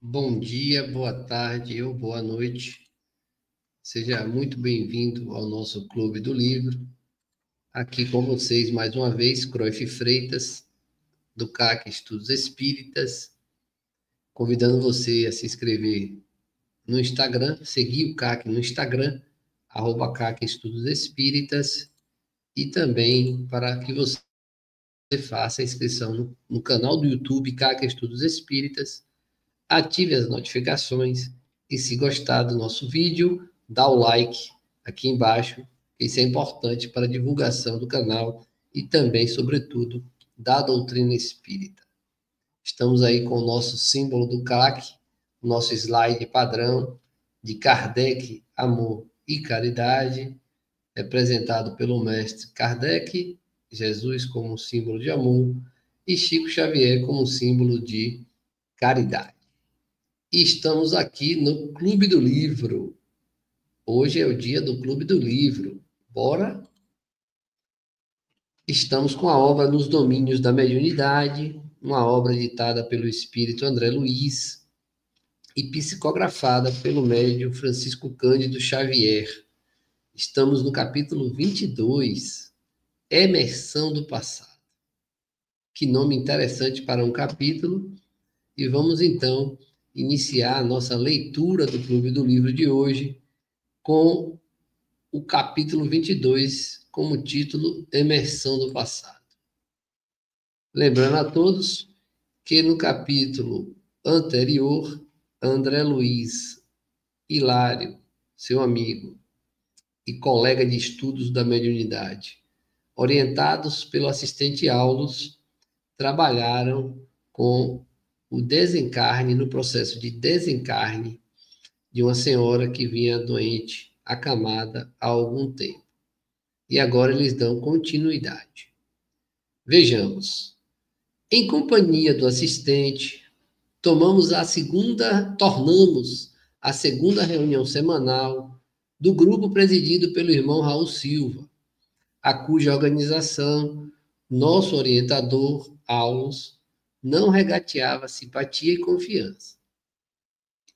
Bom dia, boa tarde ou boa noite. Seja muito bem-vindo ao nosso Clube do Livro. Aqui com vocês mais uma vez, Cruyff Freitas, do CAC Estudos Espíritas, convidando você a se inscrever no Instagram, seguir o CAC no Instagram, @CAC Estudos Espíritas, e também para que você faça a inscrição no canal do YouTube CAC Estudos Espíritas. Ative as notificações e, se gostar do nosso vídeo, dá o like aqui embaixo. Isso é importante para a divulgação do canal e também, sobretudo, da doutrina espírita. Estamos aí com o nosso símbolo do CAC, o nosso slide padrão de Kardec, amor e caridade, representado pelo mestre Kardec, Jesus como um símbolo de amor e Chico Xavier como um símbolo de caridade. E estamos aqui no Clube do Livro. Hoje é o dia do Clube do Livro. Bora? Estamos com a obra Nos Domínios da Mediunidade, uma obra ditada pelo espírito André Luiz e psicografada pelo médium Francisco Cândido Xavier. Estamos no capítulo 22, Emersão do Passado. Que nome interessante para um capítulo. E vamos então iniciar a nossa leitura do Clube do Livro de hoje com o capítulo 22, como título Emersão do Passado. Lembrando a todos que no capítulo anterior, André Luiz Hilário, seu amigo e colega de estudos da mediunidade, orientados pelo assistente Aulus, trabalharam com o desencarne, no processo de desencarne de uma senhora que vinha doente, acamada há algum tempo. E agora eles dão continuidade. Vejamos. Em companhia do assistente, tornamos a segunda reunião semanal do grupo presidido pelo irmão Raul Silva, a cuja organização nosso orientador, Aulus, não regateava simpatia e confiança.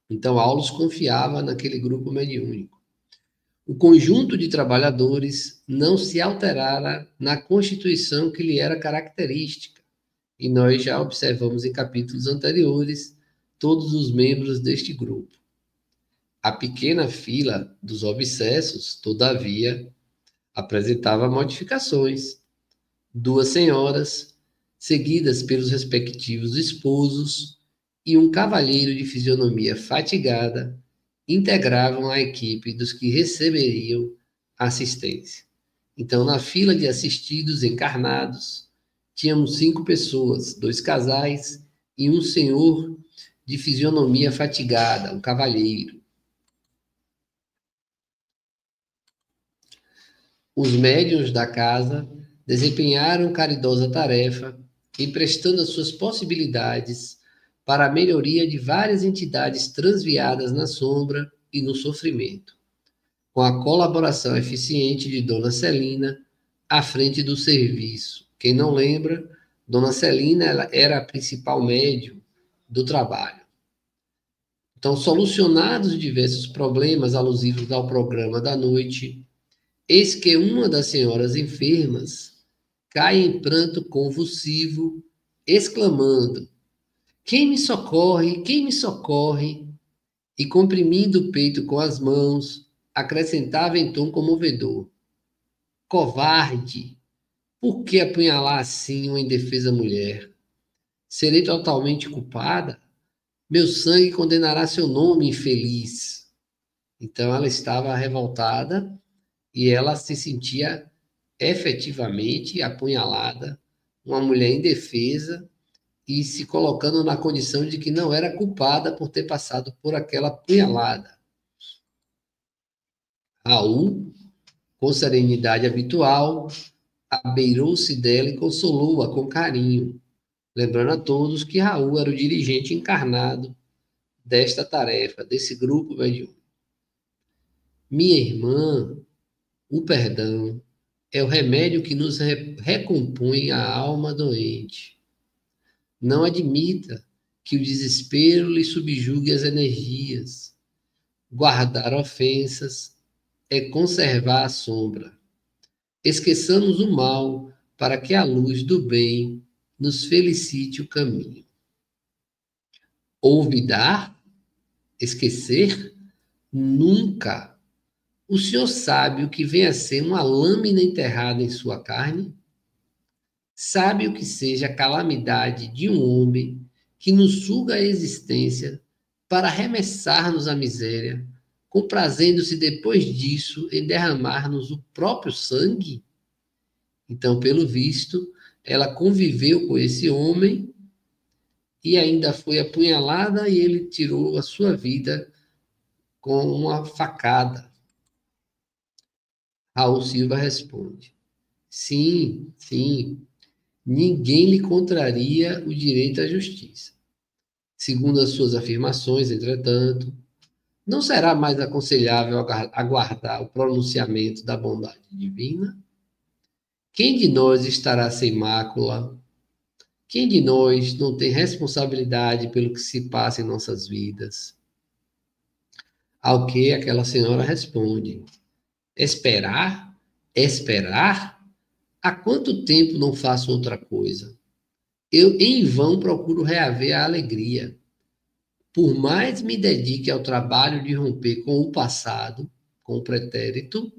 Então, Aulus confiava naquele grupo mediúnico. O conjunto de trabalhadores não se alterara na constituição que lhe era característica, e nós já observamos em capítulos anteriores todos os membros deste grupo. A pequena fila dos obsessos, todavia, apresentava modificações. Duas senhoras, seguidas pelos respectivos esposos, e um cavalheiro de fisionomia fatigada, integravam a equipe dos que receberiam assistência. Então, na fila de assistidos encarnados, tínhamos 5 pessoas, 2 casais e um senhor de fisionomia fatigada, um cavalheiro. Os médiuns da casa desempenharam caridosa tarefa, emprestando as suas possibilidades para a melhoria de várias entidades transviadas na sombra e no sofrimento, com a colaboração eficiente de Dona Celina à frente do serviço. Quem não lembra, Dona Celina ela era a principal médium do trabalho. Então, solucionados diversos problemas alusivos ao programa da noite, eis que uma das senhoras enfermas cai em pranto convulsivo, exclamando: "Quem me socorre? Quem me socorre?" E comprimindo o peito com as mãos, acrescentava em tom comovedor: "Covarde! Por que apunhalar assim uma indefesa mulher? Serei totalmente culpada? Meu sangue condenará seu nome, infeliz." Então ela estava revoltada e ela se sentia efetivamente apunhalada, uma mulher indefesa e se colocando na condição de que não era culpada por ter passado por aquela apunhalada. Raul, com serenidade habitual, abeirou-se dela e consolou-a com carinho, lembrando a todos que Raul era o dirigente encarnado desta tarefa, desse grupo mediúnico. Minha irmã, o perdão é o remédio que nos recompõe a alma doente. Não admita que o desespero lhe subjugue as energias. Guardar ofensas é conservar a sombra. Esqueçamos o mal para que a luz do bem nos felicite o caminho. Olvidar? Esquecer? Nunca. O senhor sabe o que vem a ser uma lâmina enterrada em sua carne? Sabe o que seja a calamidade de um homem que nos suga a existência para arremessar-nos à miséria, comprazendo-se depois disso em derramar-nos o próprio sangue? Então, pelo visto, ela conviveu com esse homem e ainda foi apunhalada e ele tirou a sua vida com uma facada. Raul Silva responde: sim, sim, ninguém lhe contraria o direito à justiça. Segundo as suas afirmações, entretanto, não será mais aconselhável aguardar o pronunciamento da bondade divina? Quem de nós estará sem mácula? Quem de nós não tem responsabilidade pelo que se passa em nossas vidas? Ao que aquela senhora responde: esperar? Esperar? Há quanto tempo não faço outra coisa? Eu em vão procuro reaver a alegria. Por mais me dedique ao trabalho de romper com o passado, com o pretérito,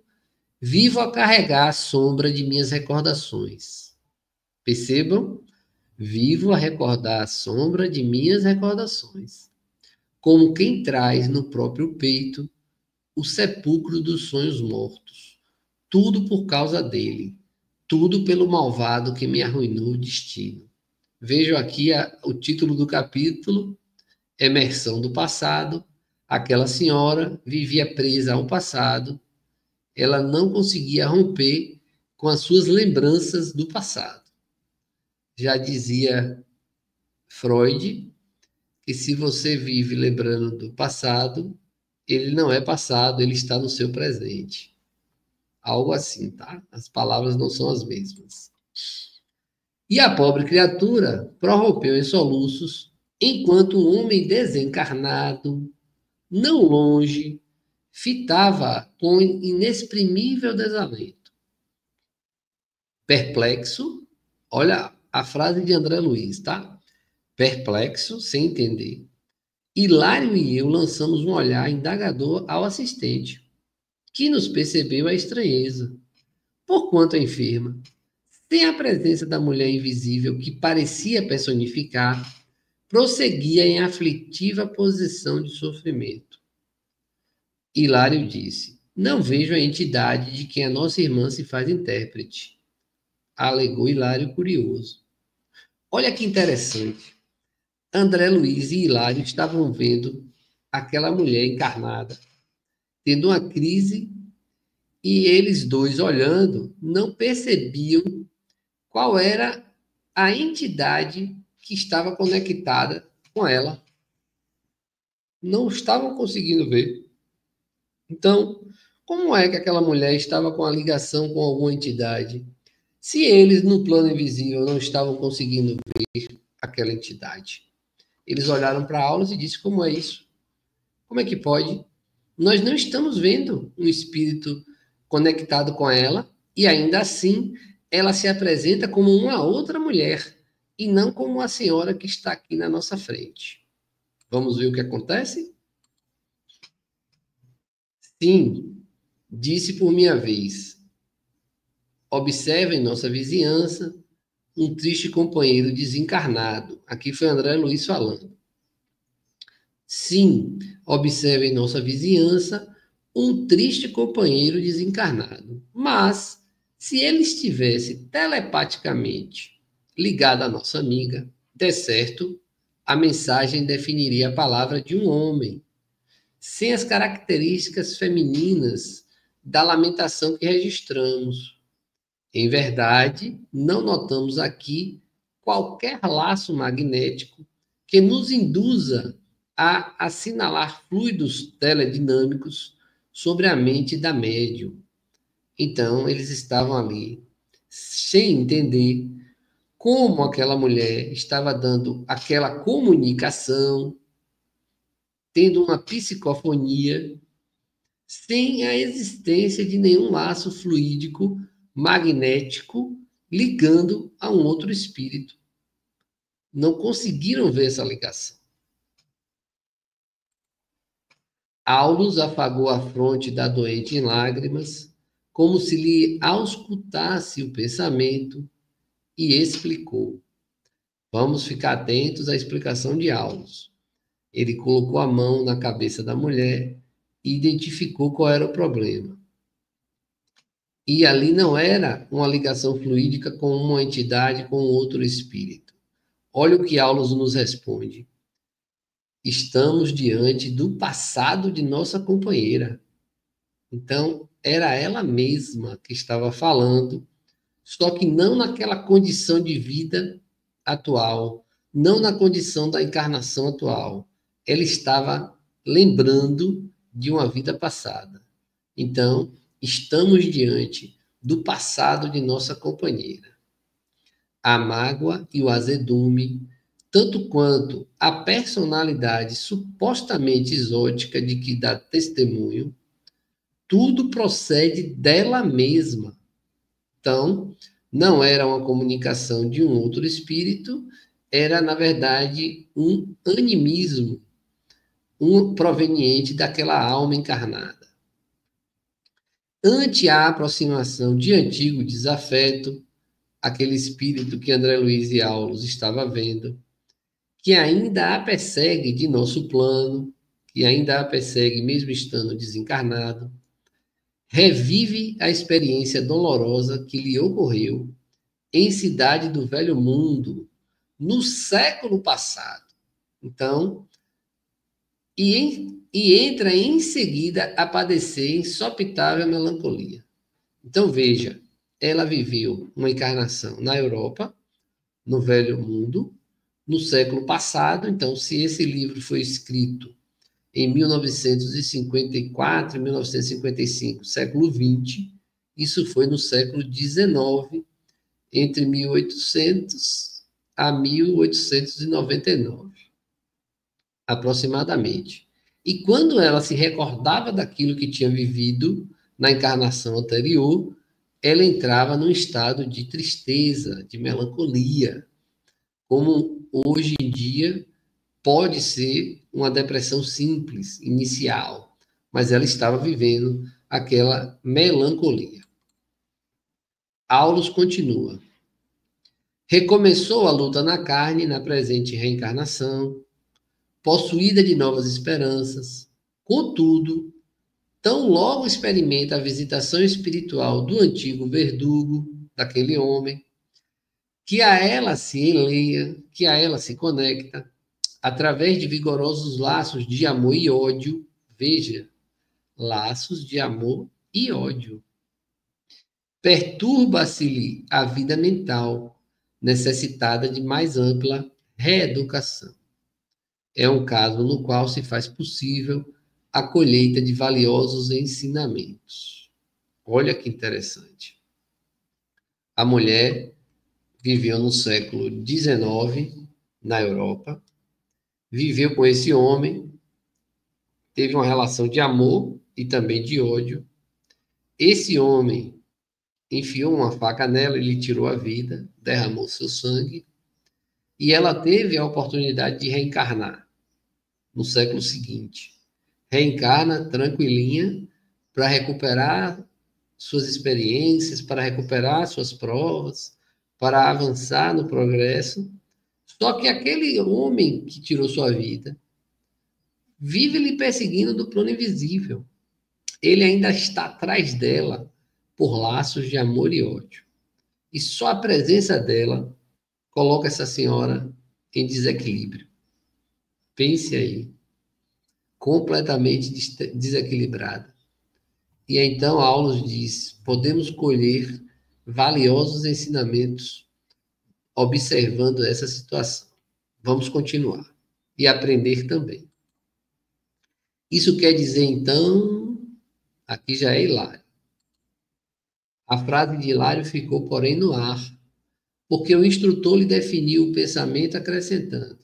vivo a carregar a sombra de minhas recordações. Percebam? Vivo a recordar a sombra de minhas recordações, como quem traz no próprio peito o sepulcro dos sonhos mortos. Tudo por causa dele, tudo pelo malvado que me arruinou o destino. Vejo aqui o título do capítulo, Emersão do Passado. Aquela senhora vivia presa ao passado, ela não conseguia romper com as suas lembranças do passado. Já dizia Freud que se você vive lembrando do passado, ele não é passado, ele está no seu presente. Algo assim, tá? As palavras não são as mesmas. E a pobre criatura prorrompeu em soluços, enquanto um homem desencarnado, não longe, fitava com inexprimível desalento. Perplexo, olha a frase de André Luiz, tá? Perplexo, sem entender. Hilário e eu lançamos um olhar indagador ao assistente, que nos percebeu a estranheza, porquanto a enferma, sem a presença da mulher invisível que parecia personificar, prosseguia em aflitiva posição de sofrimento. Hilário disse: não vejo a entidade de quem a nossa irmã se faz intérprete. Alegou Hilário curioso. Olha que interessante. André Luiz e Hilário estavam vendo aquela mulher encarnada, tendo uma crise, e eles dois, olhando, não percebiam qual era a entidade que estava conectada com ela. Não estavam conseguindo ver. Então, como é que aquela mulher estava com a ligação com alguma entidade, se eles, no plano invisível, não estavam conseguindo ver aquela entidade? Eles olharam para a aula e disseram: como é isso? Como é que pode? Nós não estamos vendo um espírito conectado com ela, e ainda assim ela se apresenta como uma outra mulher, e não como a senhora que está aqui na nossa frente. Vamos ver o que acontece? Sim, disse por minha vez. Observe em nossa vizinhança um triste companheiro desencarnado. Aqui foi André Luiz falando. Sim, observe em nossa vizinhança um triste companheiro desencarnado. Mas, se ele estivesse telepaticamente ligado à nossa amiga, de certo, a mensagem definiria a palavra de um homem, sem as características femininas da lamentação que registramos. Em verdade, não notamos aqui qualquer laço magnético que nos induza a assinalar fluidos teledinâmicos sobre a mente da médium. Então, eles estavam ali sem entender como aquela mulher estava dando aquela comunicação, tendo uma psicofonia, sem a existência de nenhum laço fluídico magnético ligando a um outro espírito. Não conseguiram ver essa ligação. Aulus afagou a fronte da doente em lágrimas, como se lhe auscultasse o pensamento, e explicou. Vamos ficar atentos à explicação de Aulus. Ele colocou a mão na cabeça da mulher e identificou qual era o problema. E ali não era uma ligação fluídica com uma entidade, com outro espírito. Olha o que Aulus nos responde. Estamos diante do passado de nossa companheira. Então, era ela mesma que estava falando, só que não naquela condição de vida atual, não na condição da encarnação atual. Ela estava lembrando de uma vida passada. Então, estamos diante do passado de nossa companheira. A mágoa e o azedume, tanto quanto a personalidade supostamente exótica de que dá testemunho, tudo procede dela mesma. Então, não era uma comunicação de um outro espírito, era, na verdade, um animismo, proveniente daquela alma encarnada. Ante a aproximação de antigo desafeto, aquele espírito que André Luiz e Aulus estava vendo, que ainda a persegue de nosso plano, que ainda a persegue mesmo estando desencarnado, revive a experiência dolorosa que lhe ocorreu em Cidade do Velho Mundo, no século passado. Então, e entra em seguida a padecer insopitável melancolia. Então, veja, ela viveu uma encarnação na Europa, no Velho Mundo, no século passado. Então, se esse livro foi escrito em 1954, 1955, século XX, isso foi no século XIX, entre 1800 a 1899, aproximadamente. E quando ela se recordava daquilo que tinha vivido na encarnação anterior, ela entrava num estado de tristeza, de melancolia, como hoje em dia pode ser uma depressão simples, inicial, mas ela estava vivendo aquela melancolia. Aulus continua. Recomeçou a luta na carne, na presente reencarnação, possuída de novas esperanças. Contudo, tão logo experimenta a visitação espiritual do antigo verdugo, daquele homem, que a ela se enleia, que a ela se conecta, através de vigorosos laços de amor e ódio. Veja, laços de amor e ódio. Perturba-se-lhe a vida mental, necessitada de mais ampla reeducação. É um caso no qual se faz possível a colheita de valiosos ensinamentos. Olha que interessante. A mulher viveu no século XIX, na Europa, viveu com esse homem, teve uma relação de amor e também de ódio. Esse homem enfiou uma faca nela, ele tirou a vida, derramou seu sangue, e ela teve a oportunidade de reencarnar no século seguinte. Reencarna tranquilinha para recuperar suas experiências, para recuperar suas provas, para avançar no progresso. Só que aquele homem que tirou sua vida vive lhe perseguindo do plano invisível. Ele ainda está atrás dela por laços de amor e ódio. E só a presença dela coloca essa senhora em desequilíbrio. Pense aí. Completamente desequilibrada. E então Aulus diz: podemos colher valiosos ensinamentos observando essa situação. Vamos continuar e aprender também. Isso quer dizer, então, aqui já é Hilário. A frase de Hilário ficou, porém, no ar, porque o instrutor lhe definiu o pensamento acrescentando.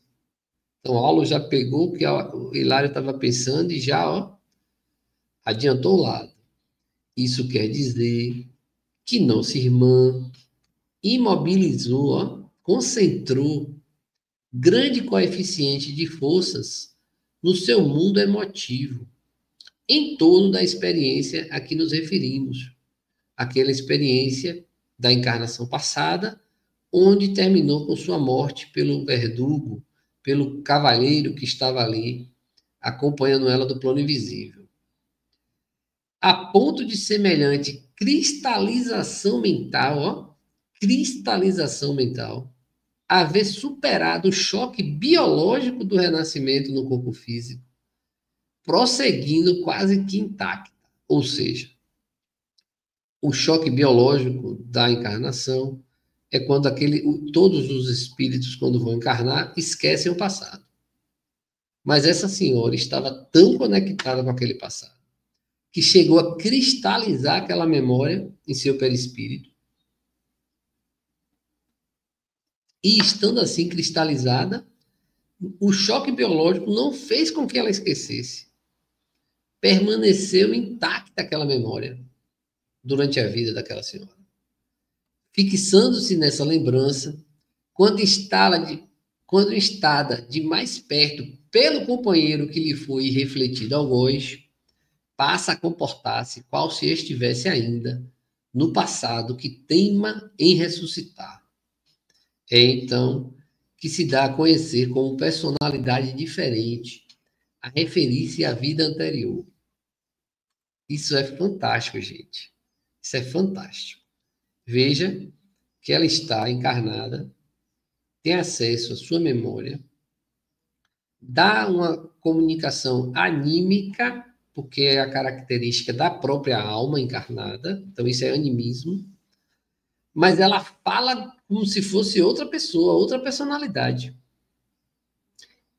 Então, Aulo já pegou o que o Hilário estava pensando e já adiantou o lado. Isso quer dizer que nossa irmã imobilizou, concentrou grande coeficiente de forças no seu mundo emotivo, em torno da experiência a que nos referimos, aquela experiência da encarnação passada, onde terminou com sua morte pelo verdugo, pelo cavalheiro que estava ali, acompanhando ela do plano invisível. A ponto de semelhante cristalização mental, cristalização mental, haver superado o choque biológico do renascimento no corpo físico, prosseguindo quase que intacta. Ou seja, o choque biológico da encarnação é quando todos os espíritos, quando vão encarnar, esquecem o passado. Mas essa senhora estava tão conectada com aquele passado que chegou a cristalizar aquela memória em seu perispírito. E estando assim cristalizada, o choque biológico não fez com que ela esquecesse. Permaneceu intacta aquela memória durante a vida daquela senhora. Fixando-se nessa lembrança, quando instada de mais perto pelo companheiro que lhe foi refletido algoz, passa a comportar-se qual se estivesse ainda no passado que teima em ressuscitar. É então que se dá a conhecer como personalidade diferente, a referir-se à vida anterior. Isso é fantástico, gente. Isso é fantástico. Veja que ela está encarnada, tem acesso à sua memória, dá uma comunicação anímica, porque é a característica da própria alma encarnada, então isso é animismo, mas ela fala como se fosse outra pessoa, outra personalidade.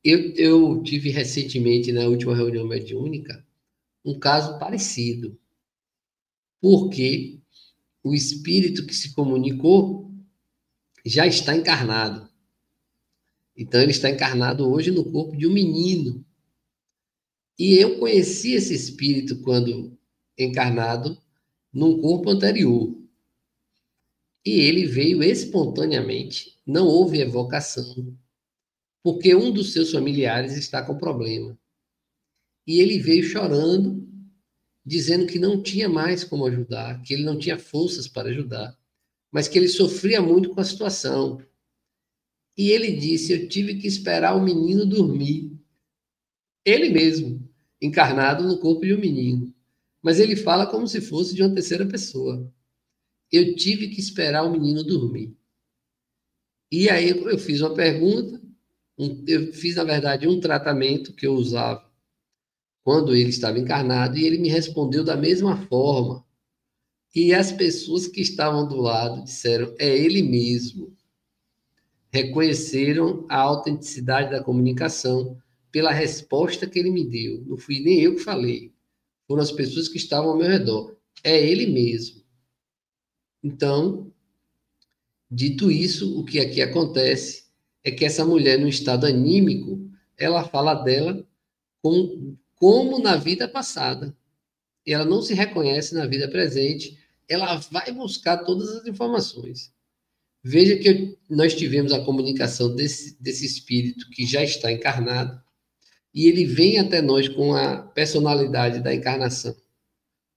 Eu tive recentemente, na última reunião mediúnica, um caso parecido, porque o espírito que se comunicou já está encarnado. Então, ele está encarnado hoje no corpo de um menino. E eu conheci esse espírito quando encarnado num corpo anterior. E ele veio espontaneamente, não houve evocação, porque um dos seus familiares está com problema. E ele veio chorando, dizendo que não tinha mais como ajudar, que ele não tinha forças para ajudar, mas que ele sofria muito com a situação. E ele disse: eu tive que esperar o menino dormir. Ele mesmo, encarnado no corpo de um menino. Mas ele fala como se fosse de uma terceira pessoa. Eu tive que esperar o menino dormir. E aí eu fiz uma pergunta, eu fiz, na verdade, um tratamento que eu usava quando ele estava encarnado, e ele me respondeu da mesma forma. E as pessoas que estavam do lado disseram: é ele mesmo. Reconheceram a autenticidade da comunicação pela resposta que ele me deu. Não fui nem eu que falei, foram as pessoas que estavam ao meu redor. É ele mesmo. Então, dito isso, o que aqui acontece é que essa mulher, no estado anímico, ela fala dela como na vida passada. E ela não se reconhece na vida presente, ela vai buscar todas as informações. Veja que nós tivemos a comunicação desse espírito que já está encarnado, e ele vem até nós com a personalidade da encarnação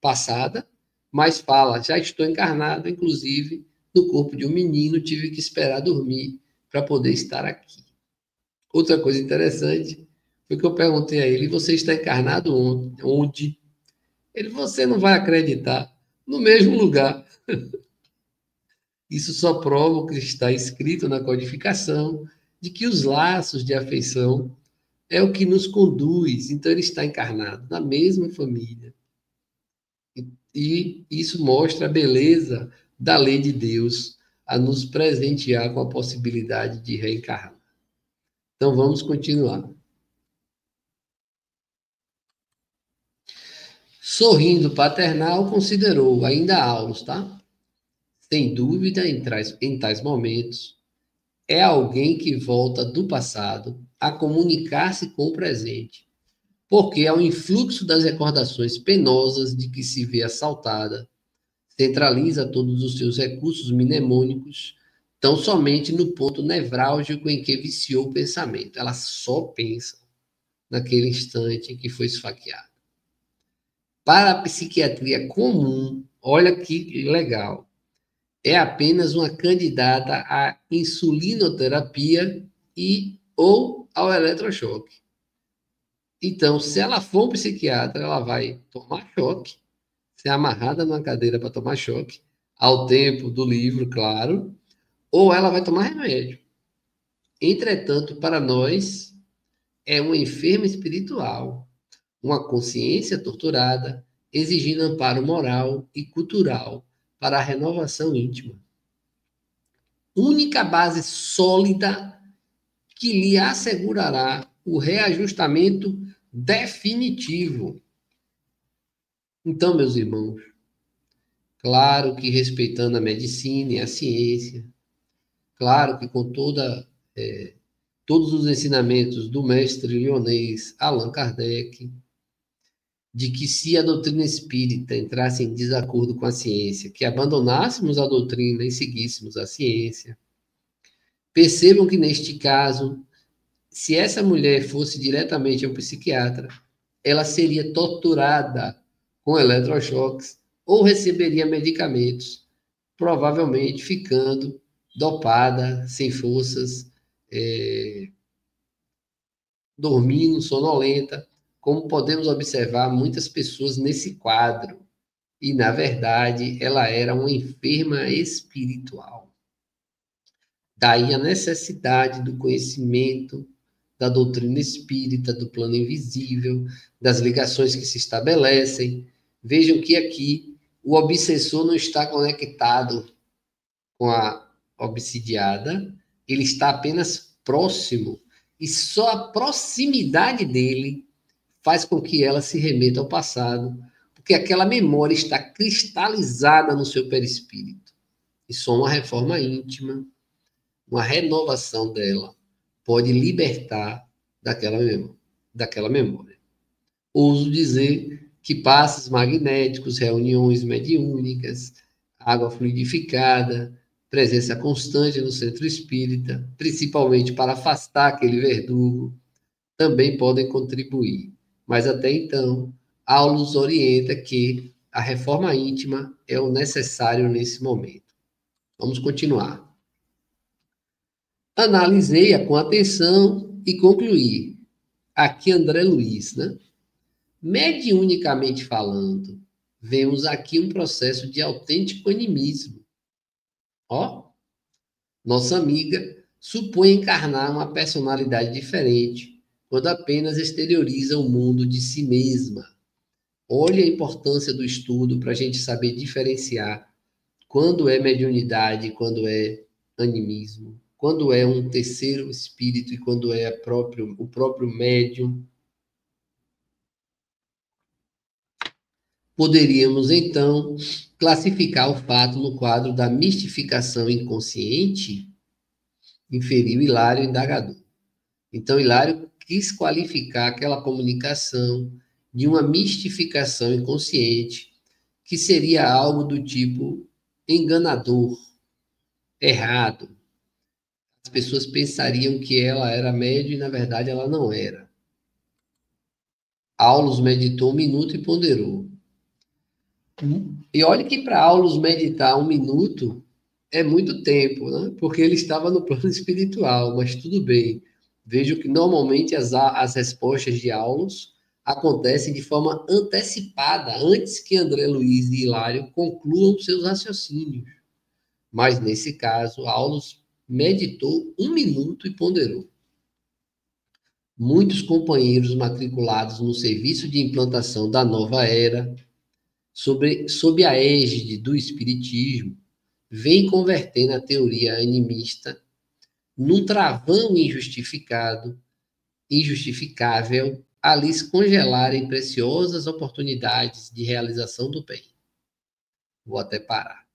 passada, mas fala: já estou encarnado, inclusive no corpo de um menino, tive que esperar dormir para poder estar aqui. Outra coisa interessante foi que eu perguntei a ele: você está encarnado onde? Ele: você não vai acreditar, no mesmo lugar. Isso só prova o que está escrito na codificação, de que os laços de afeição é o que nos conduz. Então, ele está encarnado na mesma família. E isso mostra a beleza da lei de Deus a nos presentear com a possibilidade de reencarnar. Então, vamos continuar. Sorrindo paternal, considerou, ainda Aulos, tá? Sem dúvida, em tais momentos, é alguém que volta do passado a comunicar-se com o presente, porque ao influxo das recordações penosas de que se vê assaltada, centraliza todos os seus recursos mnemônicos tão somente no ponto nevrálgico em que viciou o pensamento. Ela só pensa naquele instante em que foi esfaqueada. Para a psiquiatria comum, olha que legal, é apenas uma candidata à insulinoterapia e ou ao eletrochoque. Então, se ela for um psiquiatra, ela vai tomar choque, ser amarrada numa cadeira para tomar choque, ao tempo do livro, claro, ou ela vai tomar remédio. Entretanto, para nós, é uma enferma espiritual, uma consciência torturada, exigindo amparo moral e cultural para a renovação íntima. Única base sólida que lhe assegurará o reajustamento definitivo. Então, meus irmãos, claro que respeitando a medicina e a ciência, claro que com todos os ensinamentos do mestre lyonês Allan Kardec, de que se a doutrina espírita entrasse em desacordo com a ciência, que abandonássemos a doutrina e seguíssemos a ciência. Percebam que, neste caso, se essa mulher fosse diretamente ao psiquiatra, ela seria torturada com eletrochoques ou receberia medicamentos, provavelmente ficando dopada, sem forças, dormindo, sonolenta, como podemos observar muitas pessoas nesse quadro. E, na verdade, ela era uma enferma espiritual. Daí a necessidade do conhecimento da doutrina espírita, do plano invisível, das ligações que se estabelecem. Vejam que aqui o obsessor não está conectado com a obsidiada, ele está apenas próximo, e só a proximidade dele faz com que ela se remeta ao passado, porque aquela memória está cristalizada no seu perispírito. E só uma reforma íntima, uma renovação dela, pode libertar daquela memória. Ouso dizer que passes magnéticos, reuniões mediúnicas, água fluidificada, presença constante no centro espírita, principalmente para afastar aquele verdugo, também podem contribuir. Mas até então, Aulus orienta que a reforma íntima é o necessário nesse momento. Vamos continuar. Analisei-a com atenção e concluí. Aqui André Luiz, né? Mediunicamente falando, vemos aqui um processo de autêntico animismo. Ó, nossa amiga supõe encarnar uma personalidade diferente quando apenas exterioriza o mundo de si mesma. Olha a importância do estudo para a gente saber diferenciar quando é mediunidade e quando é animismo, quando é um terceiro espírito e quando é o próprio médium. Poderíamos, então, classificar o fato no quadro da mistificação inconsciente, inferiu Hilário indagador. Então, Hilário quis qualificar aquela comunicação de uma mistificação inconsciente, que seria algo do tipo enganador, errado. As pessoas pensariam que ela era médium e, na verdade, ela não era. Aulus meditou 1 minuto e ponderou. E olhe que para Aulus meditar 1 minuto é muito tempo, né? Porque ele estava no plano espiritual, mas tudo bem. Vejo que normalmente as respostas de Aulus acontecem de forma antecipada, antes que André Luiz e Hilário concluam seus raciocínios. Mas nesse caso, Aulus meditou 1 minuto e ponderou. Muitos companheiros matriculados no serviço de implantação da nova era, sob a égide do Espiritismo, vem convertendo a teoria animista num travão injustificável, a lhes congelarem preciosas oportunidades de realização do bem. Vou até parar.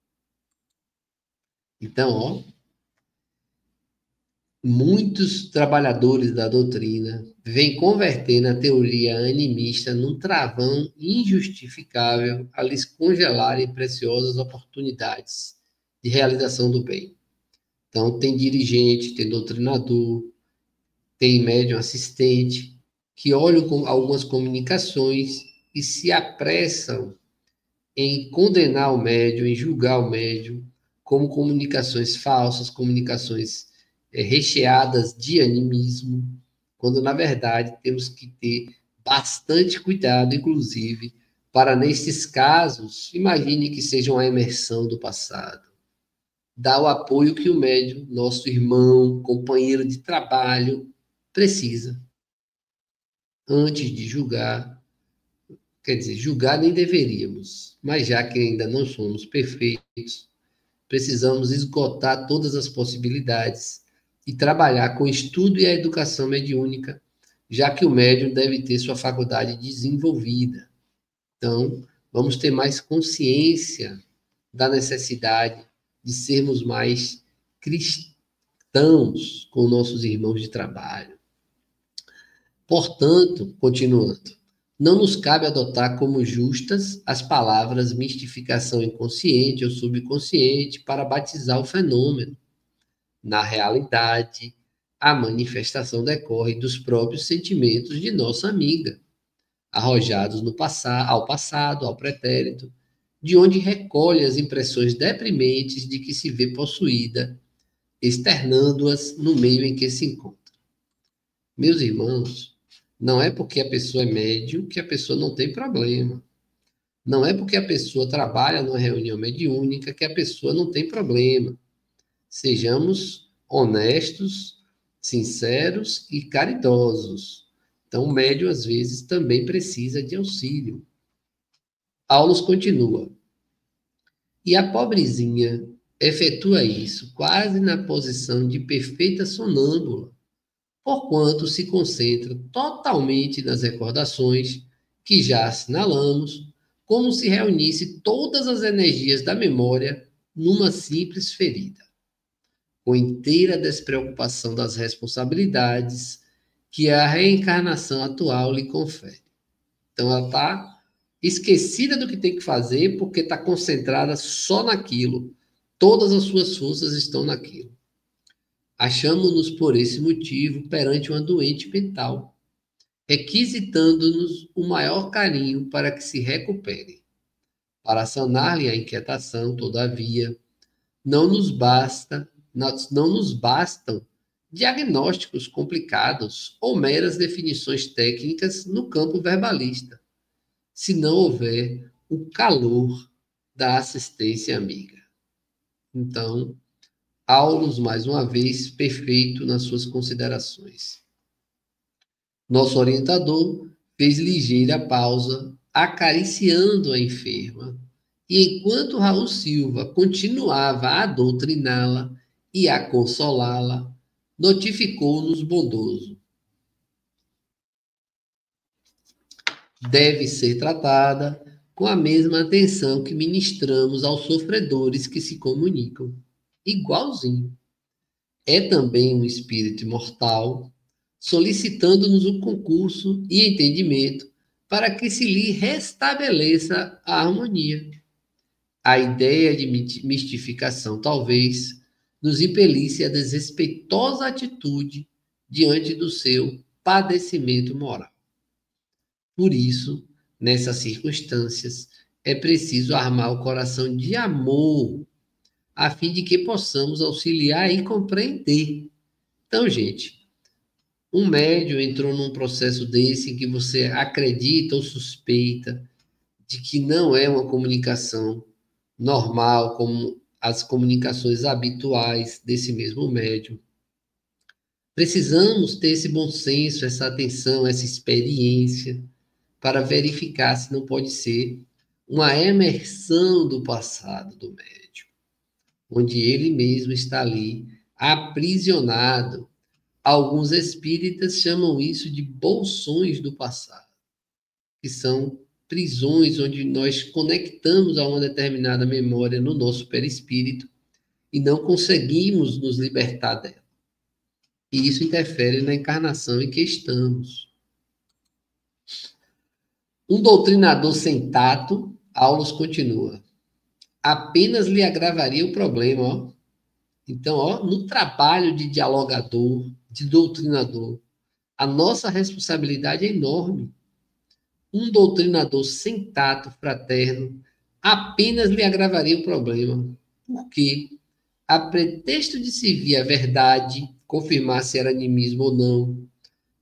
Então, ó, muitos trabalhadores da doutrina vêm convertendo a teoria animista num travão injustificável a lhes congelarem preciosas oportunidades de realização do bem. Então, tem dirigente, tem doutrinador, tem médium assistente, que olham com algumas comunicações e se apressam em condenar o médium, em julgar o médium, como comunicações falsas, comunicações recheadas de animismo, quando na verdade temos que ter bastante cuidado, inclusive, para nesses casos, imagine que seja uma imersão do passado, dar o apoio que o médium, nosso irmão, companheiro de trabalho, precisa. Antes de julgar, quer dizer, julgar nem deveríamos, mas já que ainda não somos perfeitos, precisamos esgotar todas as possibilidades e trabalhar com o estudo e a educação mediúnica, já que o médium deve ter sua faculdade desenvolvida. Então, vamos ter mais consciência da necessidade de sermos mais cristãos com nossos irmãos de trabalho. Portanto, continuando, não nos cabe adotar como justas as palavras mistificação inconsciente ou subconsciente para batizar o fenômeno. Na realidade, a manifestação decorre dos próprios sentimentos de nossa amiga, arrojados no ao passado, ao pretérito, de onde recolhe as impressões deprimentes de que se vê possuída, externando-as no meio em que se encontra. Meus irmãos, não é porque a pessoa é médium que a pessoa não tem problema. Não é porque a pessoa trabalha numa reunião mediúnica que a pessoa não tem problema. Sejamos honestos, sinceros e caridosos. Então, o médium, às vezes, também precisa de auxílio. Aulos continua. E a pobrezinha efetua isso quase na posição de perfeita sonâmbula, porquanto se concentra totalmente nas recordações que já assinalamos, como se reunisse todas as energias da memória numa simples ferida, com inteira despreocupação das responsabilidades que a reencarnação atual lhe confere. Então, ela está esquecida do que tem que fazer porque está concentrada só naquilo. Todas as suas forças estão naquilo. Achamos-nos, por esse motivo, perante uma doente mental, requisitando-nos o maior carinho para que se recupere. Para sanar-lhe a inquietação, todavia, não nos bastam diagnósticos complicados ou meras definições técnicas no campo verbalista, se não houver o calor da assistência amiga. Então, Aulos, mais uma vez, perfeito nas suas considerações. Nosso orientador fez ligeira pausa, acariciando a enferma, e enquanto Raul Silva continuava a doutriná-la e a consolá-la, notificou-nos bondoso. Deve ser tratada com a mesma atenção que ministramos aos sofredores que se comunicam. Igualzinho. É também um espírito imortal, solicitando-nos o concurso e entendimento para que se lhe restabeleça a harmonia. A ideia de mistificação, talvez, nos impelisse a desrespeitosa atitude diante do seu padecimento moral. Por isso, nessas circunstâncias, é preciso armar o coração de amor, a fim de que possamos auxiliar e compreender. Então, gente, um médium entrou num processo desse em que você acredita ou suspeita de que não é uma comunicação normal, como as comunicações habituais desse mesmo médium. Precisamos ter esse bom senso, essa atenção, essa experiência, para verificar se não pode ser uma emersão do passado do médium, onde ele mesmo está ali aprisionado. Alguns espíritas chamam isso de bolsões do passado, que são prisões onde nós conectamos a uma determinada memória no nosso perispírito e não conseguimos nos libertar dela. E isso interfere na encarnação em que estamos. Um doutrinador sem tato, Aulus continua, apenas lhe agravaria o problema, ó. Então, ó, no trabalho de dialogador, de doutrinador, a nossa responsabilidade é enorme. Um doutrinador sem tato fraterno apenas lhe agravaria o problema, porque, a pretexto de servir a verdade, confirmar se era animismo ou não,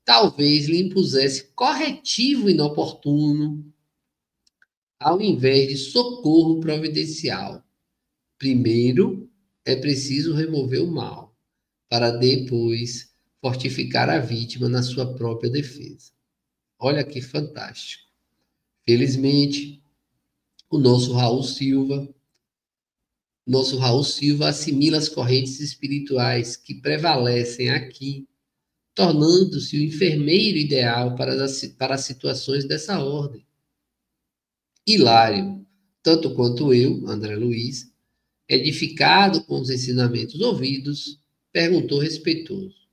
talvez lhe impusesse corretivo inoportuno, ao invés de socorro providencial. Primeiro, é preciso remover o mal, para depois fortificar a vítima na sua própria defesa. Olha que fantástico. Felizmente, o nosso Raul Silva assimila as correntes espirituais que prevalecem aqui, tornando-se o enfermeiro ideal para as situações dessa ordem. Hilário, tanto quanto eu, André Luiz, edificado com os ensinamentos ouvidos, perguntou respeitoso: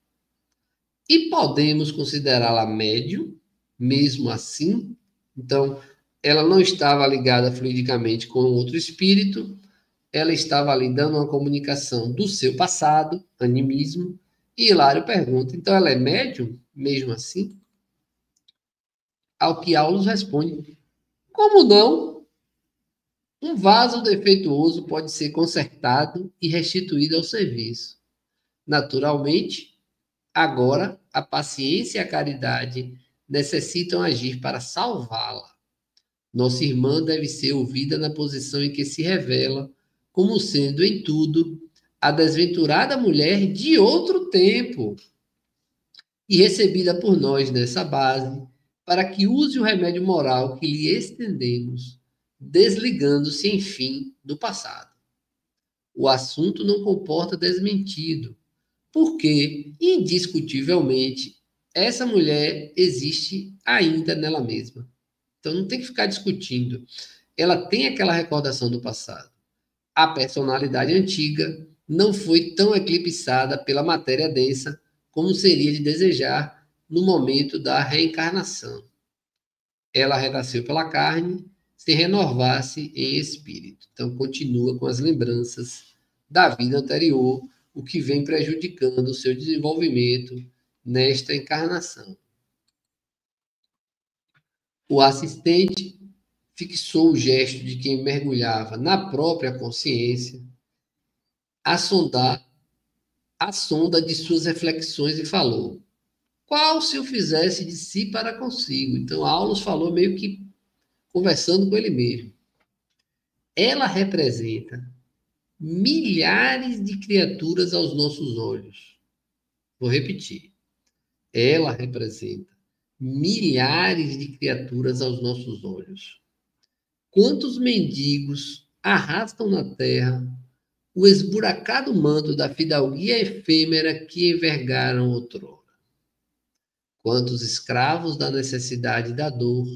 e podemos considerá-la médium, mesmo assim? Então, ela não estava ligada fluidicamente com outro espírito, ela estava ali dando uma comunicação do seu passado, animismo, e Hilário pergunta: então ela é médium, mesmo assim? Ao que Aulus responde: como não? Um vaso defeituoso pode ser consertado e restituído ao serviço. Naturalmente, agora a paciência e a caridade necessitam agir para salvá-la. Nossa irmã deve ser ouvida na posição em que se revela como sendo em tudo a desventurada mulher de outro tempo e recebida por nós nessa base para que use o remédio moral que lhe estendemos, desligando-se, enfim, do passado. O assunto não comporta desmentido, porque, indiscutivelmente, essa mulher existe ainda nela mesma. Então não tem que ficar discutindo. Ela tem aquela recordação do passado. A personalidade antiga não foi tão eclipsada pela matéria densa como seria de desejar no momento da reencarnação. Ela renasceu pela carne, se renovasse em espírito. Então continua com as lembranças da vida anterior, o que vem prejudicando o seu desenvolvimento nesta encarnação. O assistente fixou o gesto de quem mergulhava na própria consciência, a sondar a sonda de suas reflexões e falou: qual se o fizesse de si para consigo? Então, Aulus falou meio que conversando com ele mesmo. Ela representa milhares de criaturas aos nossos olhos. Vou repetir. Ela representa milhares de criaturas aos nossos olhos. Quantos mendigos arrastam na terra o esburacado manto da fidalguia efêmera que envergaram outrora? Quantos escravos da necessidade e da dor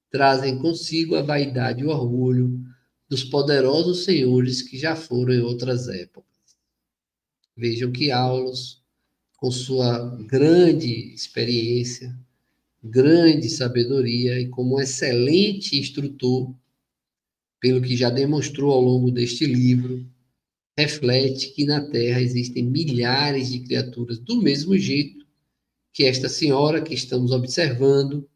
trazem consigo a vaidade e o orgulho dos poderosos senhores que já foram em outras épocas? Vejam que Aulus, com sua grande experiência, grande sabedoria e como um excelente instrutor, pelo que já demonstrou ao longo deste livro, reflete que na Terra existem milhares de criaturas do mesmo jeito que esta senhora que estamos observando,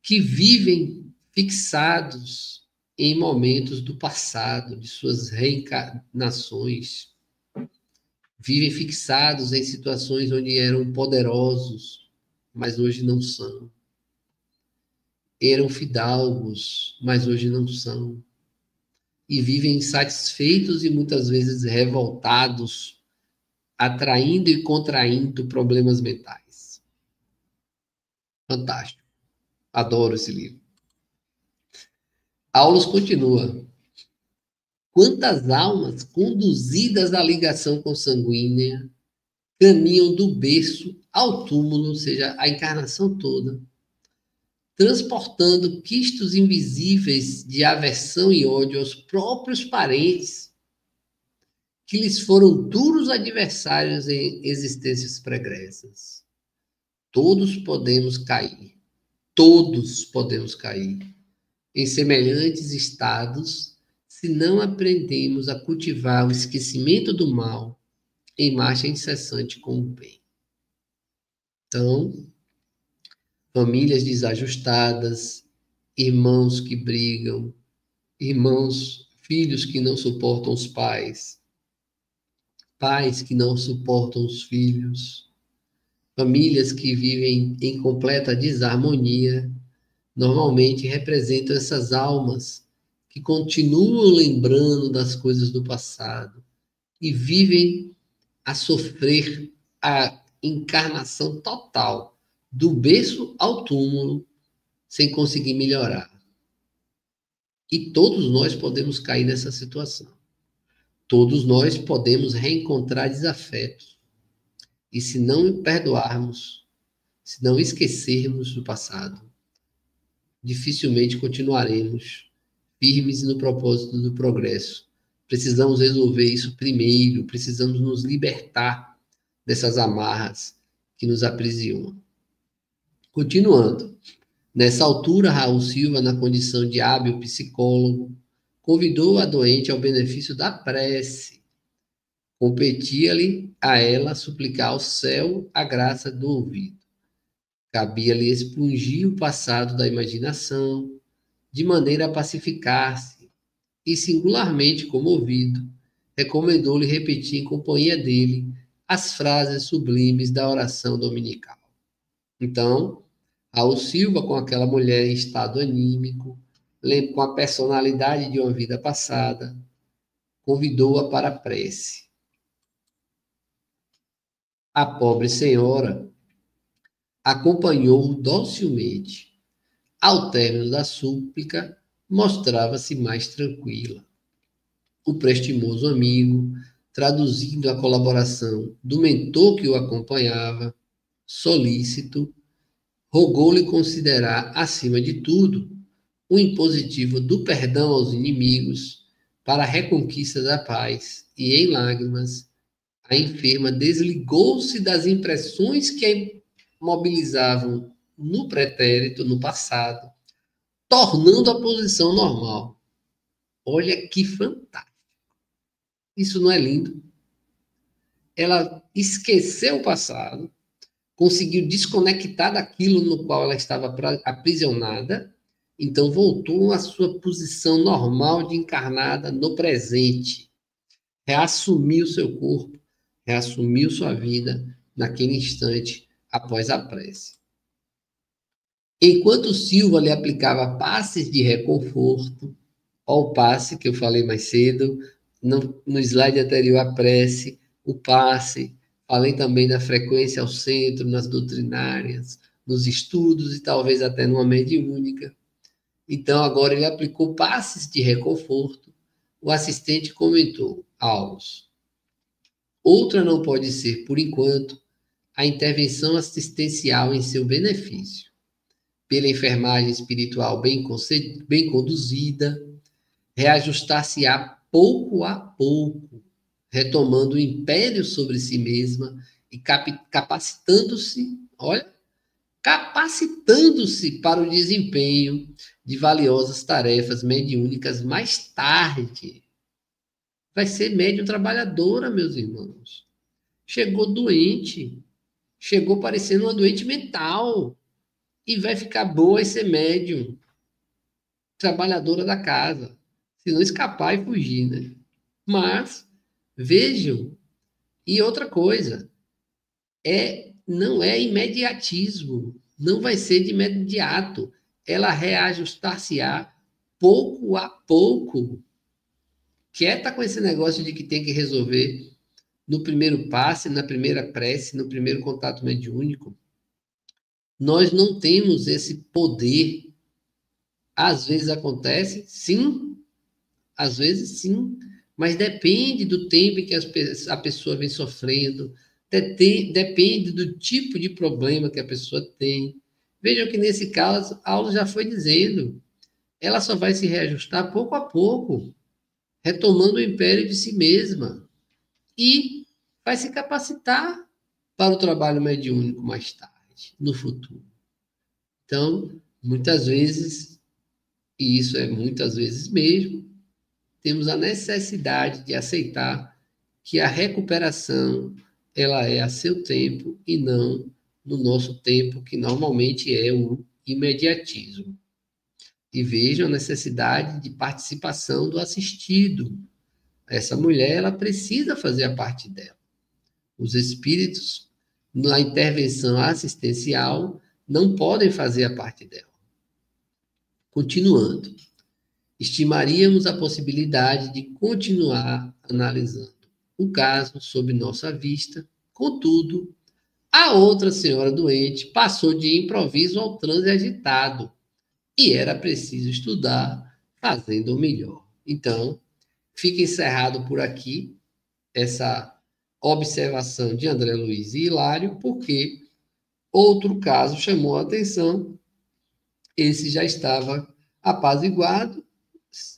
que vivem fixados em momentos do passado, de suas reencarnações, vivem fixados em situações onde eram poderosos, mas hoje não são. Eram fidalgos, mas hoje não são. E vivem insatisfeitos e muitas vezes revoltados, atraindo e contraindo problemas mentais. Fantástico. Adoro esse livro. Aulus continua. Quantas almas conduzidas à ligação consanguínea caminham do berço ao túmulo, ou seja, a encarnação toda, transportando quistos invisíveis de aversão e ódio aos próprios parentes, que lhes foram duros adversários em existências pregressas. Todos podemos cair. Todos podemos cair em semelhantes estados se não aprendemos a cultivar o esquecimento do mal em marcha incessante com o bem. Então, famílias desajustadas, irmãos que brigam, filhos que não suportam os pais, pais que não suportam os filhos, famílias que vivem em completa desarmonia, normalmente representam essas almas que continuam lembrando das coisas do passado e vivem a sofrer a encarnação total, do berço ao túmulo, sem conseguir melhorar. E todos nós podemos cair nessa situação. Todos nós podemos reencontrar desafetos. E se não perdoarmos, se não esquecermos do passado, dificilmente continuaremos firmes no propósito do progresso. Precisamos resolver isso primeiro, precisamos nos libertar dessas amarras que nos aprisionam. Continuando, nessa altura, Raul Silva, na condição de hábil psicólogo, convidou a doente ao benefício da prece. Competia-lhe a ela suplicar ao céu a graça do ouvido. Cabia-lhe expungir o passado da imaginação, de maneira a pacificar-se, e, singularmente comovido, recomendou-lhe repetir em companhia dele as frases sublimes da oração dominical. Então, Raul Silva, com aquela mulher em estado anímico, com a personalidade de uma vida passada, convidou-a para a prece. A pobre senhora acompanhou-o docilmente. Ao término da súplica, mostrava-se mais tranquila. O prestimoso amigo, traduzindo a colaboração do mentor que o acompanhava, solícito, rogou-lhe considerar, acima de tudo, o impositivo do perdão aos inimigos para a reconquista da paz, e, em lágrimas, a enferma desligou-se das impressões que a mobilizavam no pretérito, no passado, tornando a posição normal. Olha que fantástico. Isso não é lindo? Ela esqueceu o passado, conseguiu desconectar daquilo no qual ela estava aprisionada, então voltou à sua posição normal de encarnada no presente. Reassumiu seu corpo, reassumiu sua vida naquele instante após a prece. Enquanto Silva lhe aplicava passes de reconforto, ó, o passe que eu falei mais cedo, no slide anterior a prece, o passe, falei também da frequência ao centro, nas doutrinárias, nos estudos e talvez até numa mediúnica. Então, agora ele aplicou passes de reconforto. O assistente comentou, Aulus, outra não pode ser, por enquanto, a intervenção assistencial em seu benefício. Pela enfermagem espiritual bem conduzida, reajustar-se-á pouco a pouco, retomando o império sobre si mesma e capacitando-se, capacitando-se para o desempenho de valiosas tarefas mediúnicas mais tarde. Vai ser médium trabalhadora, meus irmãos. Chegou doente, chegou parecendo uma doente mental, e vai ficar boa e ser médium, trabalhadora da casa, se não escapar e fugir, né? Mas, vejam, e outra coisa, não é imediatismo, não vai ser de imediato, ela reajustar-se-á pouco a pouco. Quieta com esse negócio de que tem que resolver no primeiro passe, na primeira prece, no primeiro contato mediúnico. Nós não temos esse poder. Às vezes acontece, sim, às vezes sim, mas depende do tempo que a pessoa vem sofrendo, depende do tipo de problema que a pessoa tem. Vejam que nesse caso, a aula já foi dizendo, ela só vai se reajustar pouco a pouco, retomando o império de si mesma. e vai se capacitar para o trabalho mediúnico mais tarde, no futuro. Então, muitas vezes, e isso é muitas vezes mesmo, temos a necessidade de aceitar que a recuperação ela é a seu tempo e não no nosso tempo, que normalmente é o imediatismo. E vejam a necessidade de participação do assistido. Essa mulher, ela precisa fazer a parte dela. Os espíritos, na intervenção assistencial, não podem fazer a parte dela. Continuando, estimaríamos a possibilidade de continuar analisando o caso sob nossa vista. Contudo, a outra senhora doente passou de improviso ao transe agitado e era preciso estudar fazendo o melhor. Então, fica encerrado por aqui essa observação de André Luiz e Hilário, porque outro caso chamou a atenção, esse já estava apaziguado,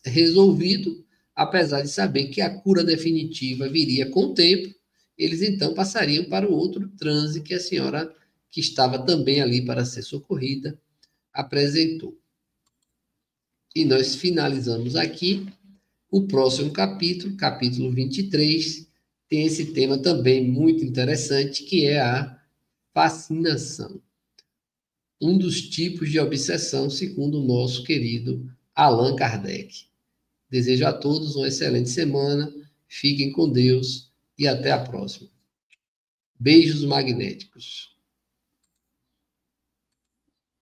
resolvido, apesar de saber que a cura definitiva viria com o tempo, eles então passariam para o outro transe que a senhora, que estava também ali para ser socorrida, apresentou. E nós finalizamos aqui o próximo capítulo, capítulo 23, tem esse tema também muito interessante, que é a fascinação. Um dos tipos de obsessão, segundo o nosso querido Allan Kardec. Desejo a todos uma excelente semana, fiquem com Deus e até a próxima. Beijos magnéticos.